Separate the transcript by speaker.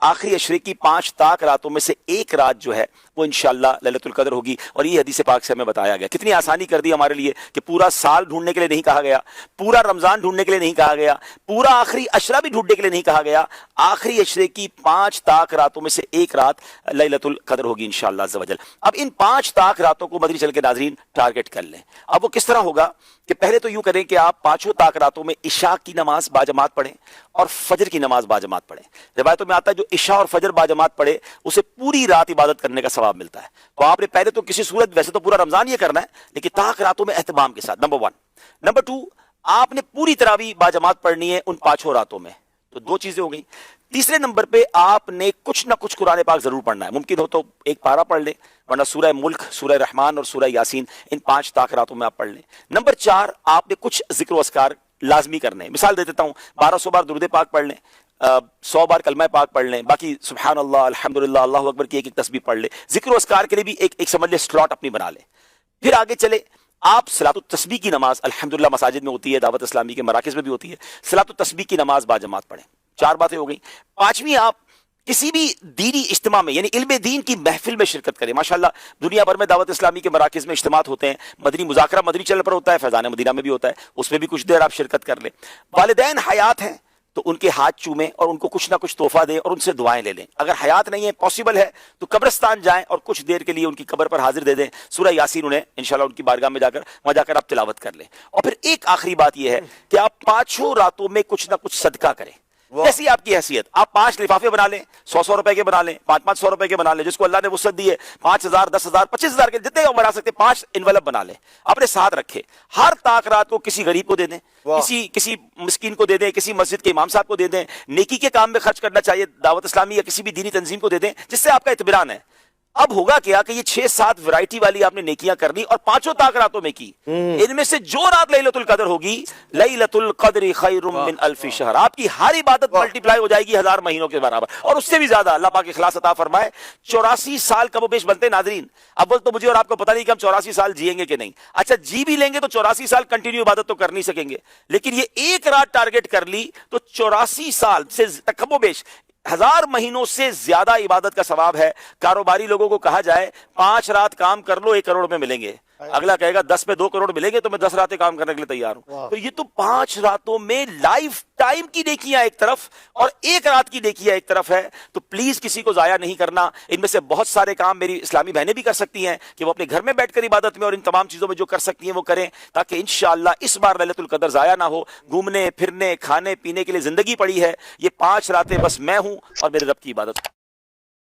Speaker 1: आखिरी अशरे की 5 ताक रातों में से एक रात जो है वो इंशाअल्लाह लैलतुल कद्र होगी। और ये हदीस पाक से हमें बताया गया। कितनी आसानी कर दी हमारे लिए कि पूरा साल ढूंढने के लिए नहीं कहा गया, पूरा रमजान ढूंढने के लिए नहीं कहा गया, पूरा आखिरी अशरा भी ढूंढने के लिए नहीं कहा गया। आखिरी अशरे की 5 ताक रातों में से एक रात लैलतुल कद्र होगी इंशाअल्लाह अज़्ज़ वजल। अब इन 5 ताक रातों को मदनी चल के नाज़रीन टारगेट कर लें। अब वो किस तरह होगा कि पहले तो यूं करें कि आप 5 ताक रातों में इशा की नमाज बाजमात पढ़ें और फजर की नमाज बाजमात पढ़ें। रिवायतों में आता है जो इशा और फजर बाजमात पढ़े उसे पूरी रात इबादत करने का सवाब मिलता है। तो आपने पहले तो किसी सूरत, वैसे तो पूरा रमजान ये करना है, लेकिन ताक रातों में एहतमाम के साथ, नंबर 1। नंबर 2, आपने पूरी तरावी बाजमात पढ़नी है उन 5 रातों में। तो 2 चीजें हो गई। तीसरे नंबर पे आपने कुछ ना कुछ कुरान पाक जरूर पढ़ना है। मुमकिन हो तो एक पारा पढ़ लें, वरना सूरह मुल्क, सूरह रहमान और सूरह यासीन इन 5 ताक रातों में आप पढ़ लें। नंबर 4, आपने कुछ जिक्र व अस्कार लाजमी करने हैं। मिसाल दे देता हूं, 1200 बार दुरूद पाक पढ़ लें, 100 बार कलमा पाक पढ़ लें, बाकी सुभान अल्लाह, अल्हम्दुलिल्लाह, अल्लाहु अकबर की एक तस्बीह पढ़ लें। जिक्र व अस्कार के लिए भी एक समझ ले स्लॉट अपनी बना लें। फिर आगे चले, आप सलातुत तस्बीह की नमाज अल्हम्दुलिल्लाह मसाजिद में होती है, दावत इस्लामी के मराकिज में भी होती है, सलातुत तस्बीह की नमाज बाजमात पढ़ें। 4 बातें हो गई। 5वीं, आप किसी भी दीनी इज्तिमा में यानी इल्म दीन की महफिल में शिरकत करें। माशाअल्लाह दुनिया भर में दावत इस्लामी के मराकिज में इज्तिमात होते हैं, मदनी मुज़ाकरा मदनी चैनल पर होता है, फैज़ान मदीना में भी होता है, उसमें भी कुछ देर आप शिरकत कर लें। वालिदैन हयात हैं तो उनके हाथ चूमें और उनको कुछ ना कुछ तोहफा दें और उनसे दुआएं ले लें। अगर हयात नहीं है, पॉसिबल है, तो कब्रिस्तान जाएं और कुछ देर के लिए उनकी कब्र पर हाजिर दे दें, सूरह यासीन उन्हें इंशाल्लाह उनकी बारगाह में जाकर वहां जाकर आप तिलावत कर लें। और फिर एक आखिरी बात यह है कि आप 5 रातों में कुछ ना कुछ सदका करें। जैसी आपकी हैसियत, आप 5 लिफाफे बना लें, 100-100 रुपए के बना लें, 500-500 रुपए के बना लें, जिसको अल्लाह ने वुसअत दी है, 5000, 10,000, 25,000 के जितने बना सकते, 5 इनवलप बना लें, अपने साथ रखें। हर ताक रात को किसी गरीब को दे दें, किसी मिस्कीन को दे दें, किसी मस्जिद के इमाम साहब को दे दें। नेकी के काम में खर्च करना चाहिए, दावत इस्लामी या किसी भी दीनी तंजीम को दे दें, जिससे आपका इत्मीनान है। अब होगा क्या कि ये 6-7 वैरायटी वाली आपने नेकियां करनी और 5 ताक रातों में की। इनमें से जो रात लैलतुल कद्र होगी, लैलतुल कद्र खैरुम मिन अल्फि शहर, आपकी हर इबादत मल्टीप्लाई हो जाएगी 1000 महीनों के बराबर और उससे भी ज्यादा। अल्लाह पाक इखलास अता फरमाए। 84 साल कमोबेश बनते हैं नाजरीन। अव्वल तो मुझे और आपको पता नहीं कि हम 84 साल जिएंगे कि नहीं। अच्छा, जी भी लेंगे तो 84 साल कंटिन्यू इबादत तो कर नहीं सकेंगे, लेकिन ये एक रात टारगेट कर ली तो 84 साल से कमोबेश 1000 महीनों से ज्यादा इबादत का सवाब है। कारोबारी लोगों को कहा जाए 5 रात काम कर लो 1 करोड़ में मिलेंगे, अगला कहेगा 10 में 2 करोड़ मिलेंगे तो मैं 10 रातें काम करने के लिए तैयार हूं। तो ये तो 5 रातों में लाइफ टाइम की नेकियां एक तरफ और 1 रात की नेकियां एक तरफ है। तो प्लीज किसी को जाया नहीं करना। इनमें से बहुत सारे काम मेरी इस्लामी बहनें भी कर सकती हैं कि वो अपने घर में बैठकर इबादत में और इन तमाम चीजों में जो कर सकती हैं वो करें, ताकि इंशाअल्लाह इस बार लैलतुल कद्र जाया ना हो। घूमने फिरने खाने पीने के लिए जिंदगी पड़ी है, ये 5 रातें बस मैं हूं और मेरे रब की इबादत।